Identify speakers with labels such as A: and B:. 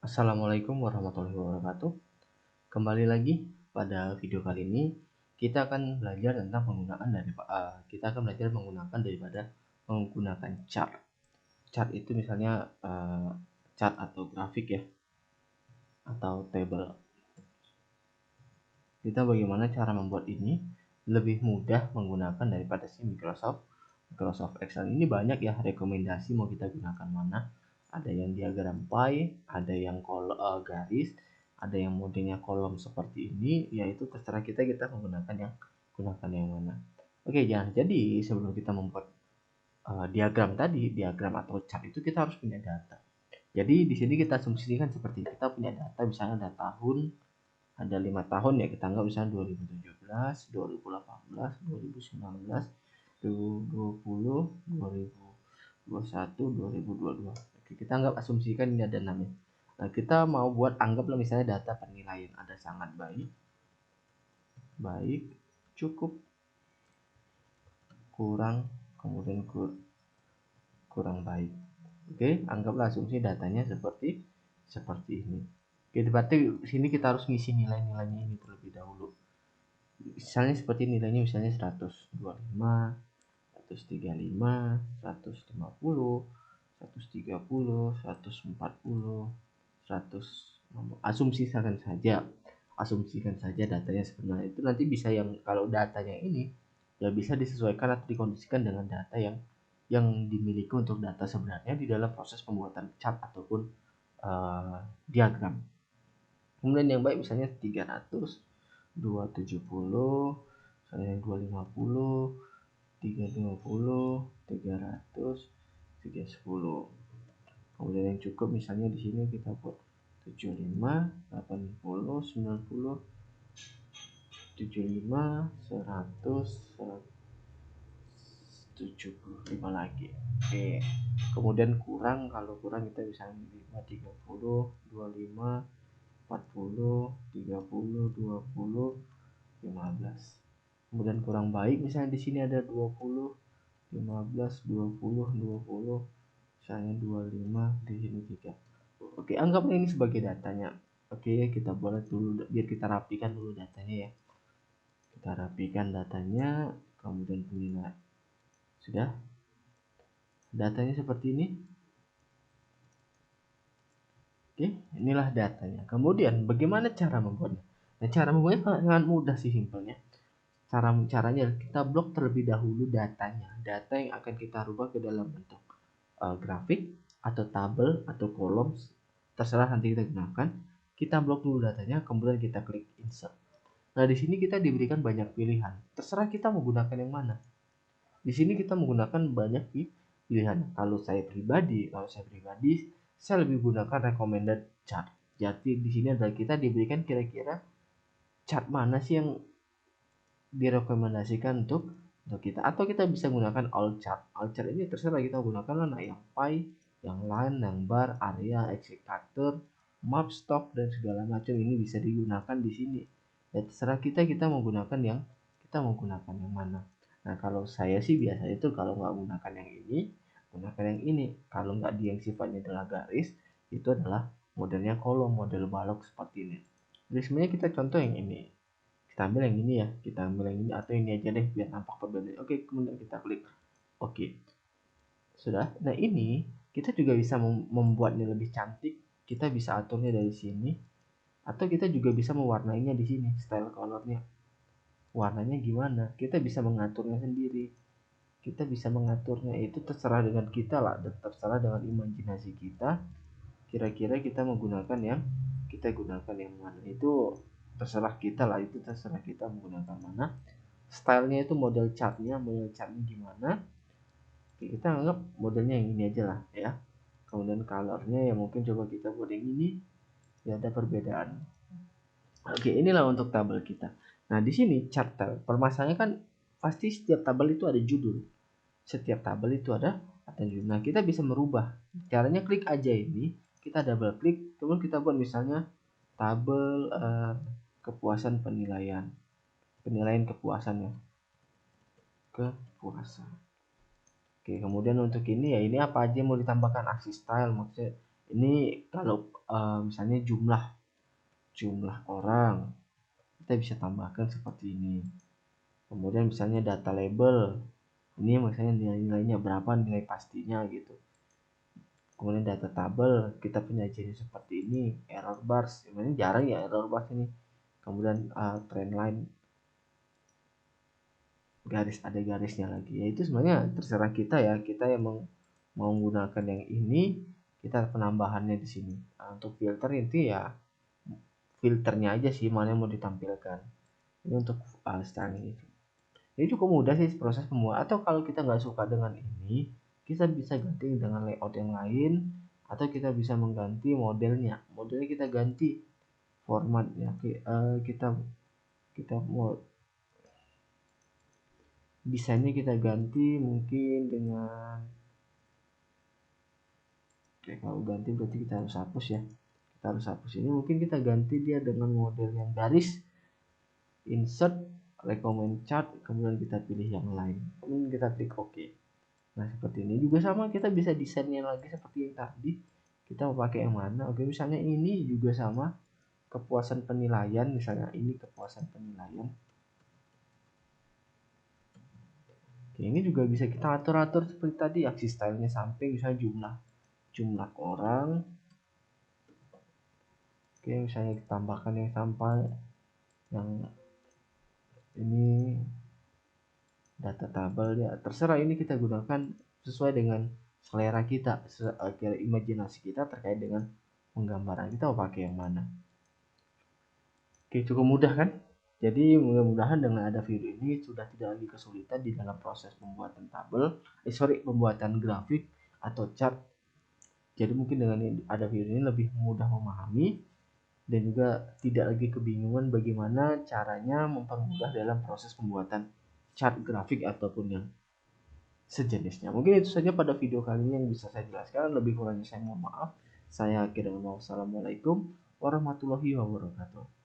A: Assalamualaikum warahmatullahi wabarakatuh. Kembali lagi pada video kali ini kita akan belajar tentang daripada menggunakan chart. Chart itu misalnya chart atau grafik ya, atau table. Kita bagaimana cara membuat ini lebih mudah menggunakan daripada si Microsoft Excel. Ini banyak ya rekomendasi mau kita gunakan mana. Ada yang diagram pie, ada yang garis, ada yang modelnya kolom seperti ini, yaitu terserah kita menggunakan yang mana. Oke, jadi sebelum kita membuat diagram atau chart itu kita harus punya data. Jadi di sini kita asumsikan seperti kita punya data, misalnya ada tahun, ada 5 tahun ya, kita anggap misalnya 2017, 2018, 2019, 2020, 2021, 2022. Oke, kita anggap asumsikan ini ada 6 ya. Nah, kita mau buat anggaplah misalnya data penilaian, ada sangat baik, cukup, kurang, kemudian kurang baik. Oke, anggaplah asumsi datanya seperti ini. Oke, berarti sini kita harus ngisi nilai-nilainya ini terlebih dahulu. Misalnya seperti nilainya misalnya 125, 135, 150, 130, 140, 100. Asumsikan saja datanya sebenarnya itu nanti bisa yang kalau datanya ini ya bisa disesuaikan atau dikondisikan dengan data yang dimiliki untuk data sebenarnya di dalam proses pembuatan chart ataupun diagram. Kemudian yang baik misalnya 300, 270, misalnya 250, 320, 300, 310. Kemudian yang cukup misalnya di sini kita buat 75, 80, 90, 75, 100, 175 lagi. Oke. Kemudian kalau kurang kita bisa 5, 30, 25, 40, 30, 20, 15. Kemudian kurang baik misalnya di sini ada 20, 15, 20, 20, misalnya 25, di sini 3. Oke, anggaplah ini sebagai datanya. Oke, kita buat dulu biar kita rapikan dulu datanya ya. Kita rapikan datanya, kemudian penilaian. Sudah? Datanya seperti ini. Oke, inilah datanya. Kemudian bagaimana cara membuatnya? Nah, cara membuatnya sangat mudah sih, simpelnya. Caranya kita blok terlebih dahulu datanya. Data yang akan kita rubah ke dalam bentuk grafik atau tabel atau kolom, terserah nanti kita gunakan. Kita blok dulu datanya, kemudian kita klik insert. Nah, di sini kita diberikan banyak pilihan. Terserah kita menggunakan yang mana. Di sini kita menggunakan banyak pilihan. Kalau saya pribadi, saya lebih gunakan recommended chart. Jadi di sini adalah kita diberikan kira-kira chart mana sih yang direkomendasikan untuk kita, atau kita bisa gunakan all chart. All chart ini terserah kita gunakan lah, yang pie, yang line, yang bar, area, excavator, map, stock, dan segala macam ini bisa digunakan di sini. Ya terserah kita menggunakan yang mana. Nah, kalau saya sih biasanya itu kalau nggak gunakan yang ini, gunakan yang ini. Kalau nggak yang sifatnya adalah garis, itu adalah modelnya kolom, model balok seperti ini. Jadi sebenarnya kita contoh yang ini. Kita ambil yang ini ya, atau ini aja deh biar nampak perbedaan. Oke, kemudian kita klik oke. Sudah. Nah, ini kita juga bisa membuatnya lebih cantik. Kita bisa aturnya dari sini, atau kita juga bisa mewarnainya di sini, style colornya. Warnanya gimana? Kita bisa mengaturnya sendiri. Kita bisa mengaturnya, itu terserah dengan kita lah, dan terserah dengan imajinasi kita. Kira-kira kita menggunakan yang mana, itu terserah kita lah, itu terserah kita menggunakan mana. Stylenya itu model chartnya gimana. Oke, kita anggap modelnya yang ini aja lah ya. Kemudian colornya ya mungkin coba kita buat yang ini, ya ada perbedaan. Oke, inilah untuk tabel kita. Nah, di sini chart tabel. Permasalahannya kan pasti setiap tabel itu ada judul. Setiap tabel itu ada judul. Nah, kita bisa merubah. Caranya klik aja ini, kita double klik, kemudian kita buat misalnya tabel kepuasan penilaian kepuasannya. Oke, kemudian untuk ini ya, ini apa aja mau ditambahkan aksi style, maksudnya ini kalau misalnya jumlah orang, kita bisa tambahkan seperti ini. Kemudian misalnya data label, ini misalnya nilai-nilainya berapa, nilai pastinya gitu. Kemudian data tabel, kita punya jenis seperti ini. Error bars, ini jarang ya error bars ini. Kemudian trend line, garis, ada garisnya lagi. Ya itu sebenarnya terserah kita ya, kita yang mau menggunakan yang ini, kita penambahannya di sini. Untuk filter itu ya filternya aja sih mana yang mau ditampilkan. Ini untuk style ini. Ini cukup mudah sih proses pembuatan. Atau kalau kita nggak suka dengan ini, kita bisa ganti dengan layout yang lain, atau kita bisa mengganti modelnya. Modelnya kita ganti formatnya. Kita kita mau desainnya kita ganti mungkin dengan, oke, kalau ganti berarti kita harus hapus ya. Kita harus hapus ini, mungkin kita ganti dia dengan model yang garis, insert, recommend chart, kemudian kita pilih yang lain, kemudian kita klik OK. Nah seperti ini juga sama, kita bisa desainnya lagi seperti yang tadi. Kita mau pakai yang mana? Oke, misalnya ini juga sama, kepuasan penilaian, misalnya ini kepuasan penilaian. Oke, ini juga bisa kita atur-atur seperti tadi, aksi stylenya samping, misalnya jumlah orang. Oke, misalnya ditambahkan yang sampai yang ini data tabel ya, terserah, ini kita gunakan sesuai dengan selera kita, imajinasi kita terkait dengan penggambaran kita mau pakai yang mana. Oke, cukup mudah kan? Jadi mudah-mudahan dengan ada video ini sudah tidak lagi kesulitan di dalam proses pembuatan pembuatan grafik atau chart. Jadi mungkin dengan ada video ini lebih mudah memahami dan juga tidak lagi kebingungan bagaimana caranya mempermudah dalam proses pembuatan chart grafik ataupun yang sejenisnya. Mungkin itu saja pada video kali ini yang bisa saya jelaskan. Lebih kurangnya saya mohon maaf. Saya akhirnya wassalamualaikum warahmatullahi wabarakatuh.